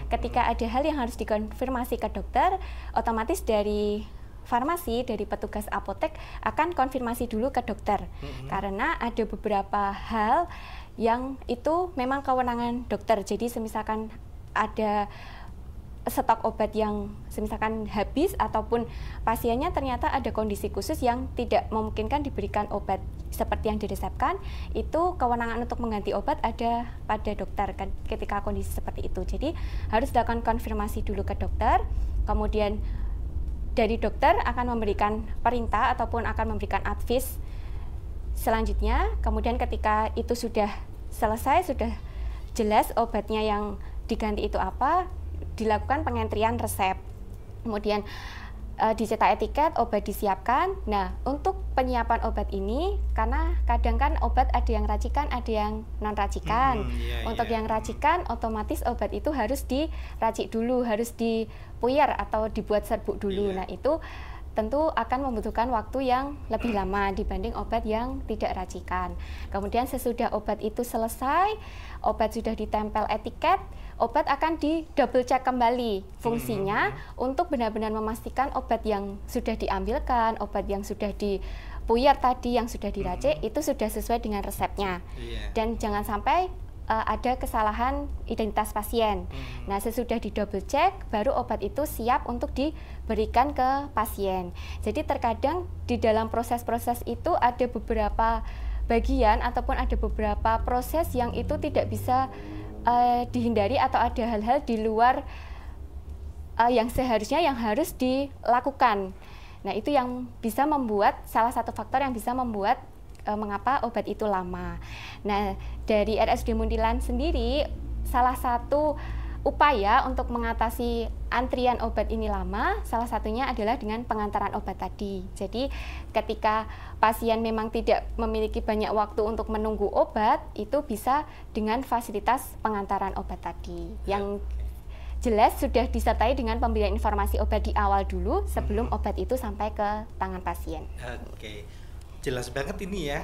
Ketika ada hal yang harus dikonfirmasi ke dokter, otomatis dari farmasi, dari petugas apotek akan konfirmasi dulu ke dokter. Karena ada beberapa hal yang itu memang kewenangan dokter. Jadi semisalkan ada stok obat yang misalkan habis ataupun pasiennya ternyata ada kondisi khusus yang tidak memungkinkan diberikan obat seperti yang diresepkan, itu kewenangan untuk mengganti obat ada pada dokter kan ketika kondisi seperti itu. Jadi harus dilakukan konfirmasi dulu ke dokter, kemudian dari dokter akan memberikan perintah ataupun akan memberikan advice selanjutnya. Kemudian ketika itu sudah selesai, sudah jelas obatnya yang diganti itu apa, dilakukan pengentrian resep, kemudian dicetak etiket, obat disiapkan. Nah, untuk penyiapan obat ini, karena kadang kan obat ada yang racikan, ada yang non racikan. Untuk yang racikan, otomatis obat itu harus diracik dulu, harus dipuyer atau dibuat serbuk dulu. Nah, itu tentu akan membutuhkan waktu yang lebih lama dibanding obat yang tidak racikan. Kemudian sesudah obat itu selesai, obat sudah ditempel etiket, obat akan di double check kembali fungsinya untuk benar-benar memastikan obat yang sudah diambilkan, obat yang sudah dipuyer tadi, yang sudah diracik itu sudah sesuai dengan resepnya. Dan jangan sampai ada kesalahan identitas pasien. Nah, sesudah di double check, baru obat itu siap untuk diberikan ke pasien. Jadi terkadang di dalam proses-proses itu ada beberapa bagian ataupun ada beberapa proses yang itu tidak bisa dihindari atau ada hal-hal di luar yang seharusnya yang harus dilakukan. Nah, itu yang bisa membuat, salah satu faktor yang bisa membuat mengapa obat itu lama. Nah, dari RSUD Muntilan sendiri, salah satu upaya untuk mengatasi antrian obat ini lama, salah satunya adalah dengan pengantaran obat tadi. Jadi, ketika pasien memang tidak memiliki banyak waktu untuk menunggu obat, itu bisa dengan fasilitas pengantaran obat tadi. Yang jelas sudah disertai dengan pemberian informasi obat di awal dulu sebelum obat itu sampai ke tangan pasien. Jelas banget ini ya,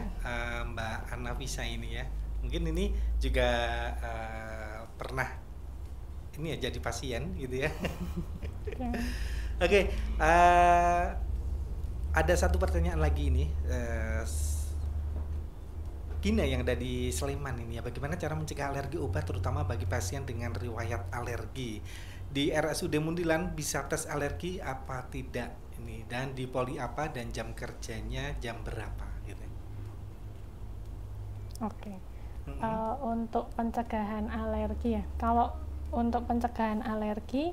Mbak Anavisa ini ya. Mungkin ini juga pernah ini ya jadi pasien gitu ya. Ada satu pertanyaan lagi ini, Gina yang ada di Sleman ini ya. Bagaimana cara mencegah alergi obat terutama bagi pasien dengan riwayat alergi? Di RSUD Muntilan bisa tes alergi apa tidak? Ini dan di poli apa dan jam kerjanya jam berapa gitu. Untuk pencegahan alergi ya, kalau untuk pencegahan alergi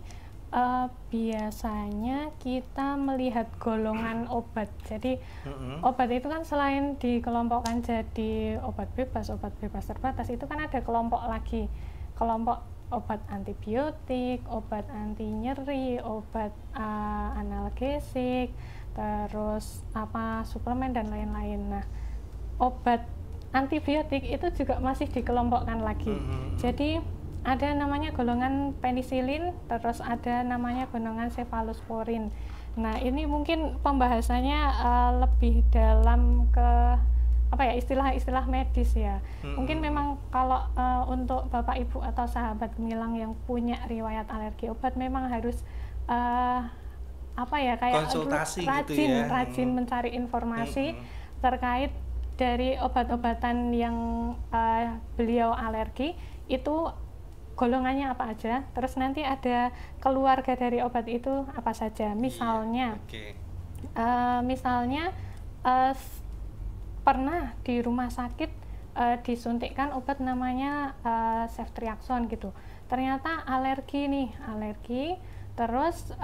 biasanya kita melihat golongan obat. Jadi obat itu kan selain dikelompokkan jadi obat bebas terbatas, itu kan ada kelompok lagi, kelompok obat antibiotik, obat anti nyeri, obat analgesik, terus suplemen dan lain-lain. Nah, obat antibiotik itu juga masih dikelompokkan lagi. Jadi ada namanya golongan penisilin, terus ada namanya golongan cefalosporin. Nah, ini mungkin pembahasannya lebih dalam ke istilah-istilah medis ya. Mungkin memang kalau untuk Bapak Ibu atau sahabat gemilang yang punya riwayat alergi obat memang harus konsultasi rajin mencari informasi terkait dari obat-obatan yang beliau alergi itu golongannya apa aja, terus nanti ada keluarga dari obat itu apa saja. Misalnya pernah di rumah sakit disuntikkan obat namanya ceftriaxone gitu. Ternyata alergi, terus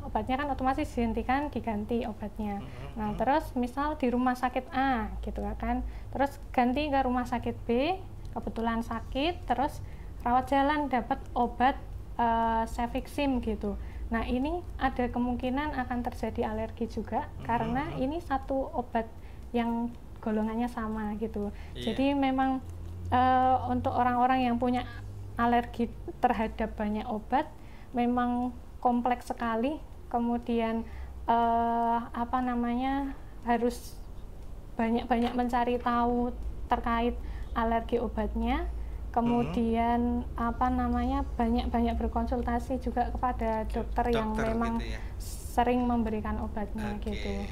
obatnya kan otomatis dihentikan, diganti obatnya. Nah, terus misal di rumah sakit A gitu kan, terus ganti ke rumah sakit B, kebetulan sakit, terus rawat jalan dapat obat Cefixim gitu. Nah, ini ada kemungkinan akan terjadi alergi juga karena ini satu obat yang golongannya sama gitu. Jadi memang untuk orang-orang yang punya alergi terhadap banyak obat memang kompleks sekali. Kemudian harus banyak-banyak mencari tahu terkait alergi obatnya. Kemudian banyak-banyak berkonsultasi juga kepada dokter yang memang gitu ya? sering memberikan obatnya gitu.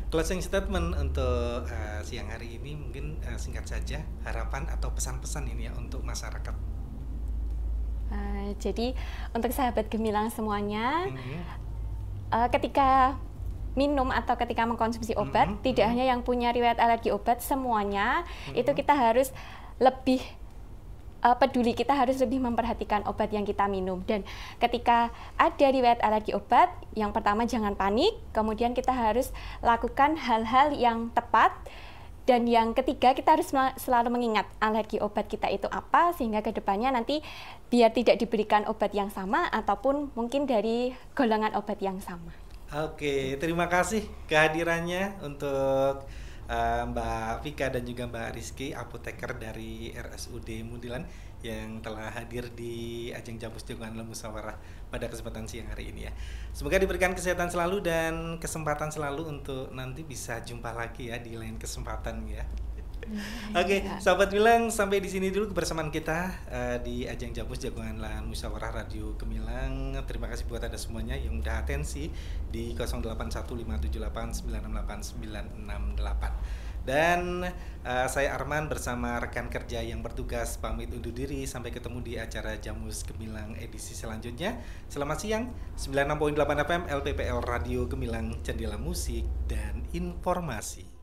Closing statement untuk siang hari ini mungkin singkat saja, harapan atau pesan-pesan ini ya untuk masyarakat. Jadi untuk sahabat gemilang semuanya, ketika minum atau ketika mengkonsumsi obat, tidak hanya yang punya riwayat alergi obat, semuanya itu kita harus lebih peduli, kita harus lebih memperhatikan obat yang kita minum. Dan ketika ada riwayat alergi obat, yang pertama jangan panik, kemudian kita harus lakukan hal-hal yang tepat, dan yang ketiga kita harus selalu mengingat alergi obat kita itu apa, sehingga kedepannya nanti biar tidak diberikan obat yang sama ataupun mungkin dari golongan obat yang sama. Oke, terima kasih kehadirannya untuk Mbak Vika dan juga Mbak Rizky, apoteker dari RSUD Mundilan yang telah hadir di ajang Jamus Jagoan Musyawarah pada kesempatan siang hari ini ya. Semoga diberikan kesehatan selalu dan kesempatan selalu untuk nanti bisa jumpa lagi ya di lain kesempatan ya. Oke, sahabat Gemilang, sampai di sini dulu kebersamaan kita di ajang Jamus Jagoan Musyawarah Radio Gemilang. Terima kasih buat Anda semuanya yang udah atensi di 081578968968. Dan saya Arman bersama rekan kerja yang bertugas pamit undur diri. Sampai ketemu di acara Jamus Gemilang edisi selanjutnya. Selamat siang. 96.8 FM LPPL Radio Gemilang, Jendela Musik dan Informasi.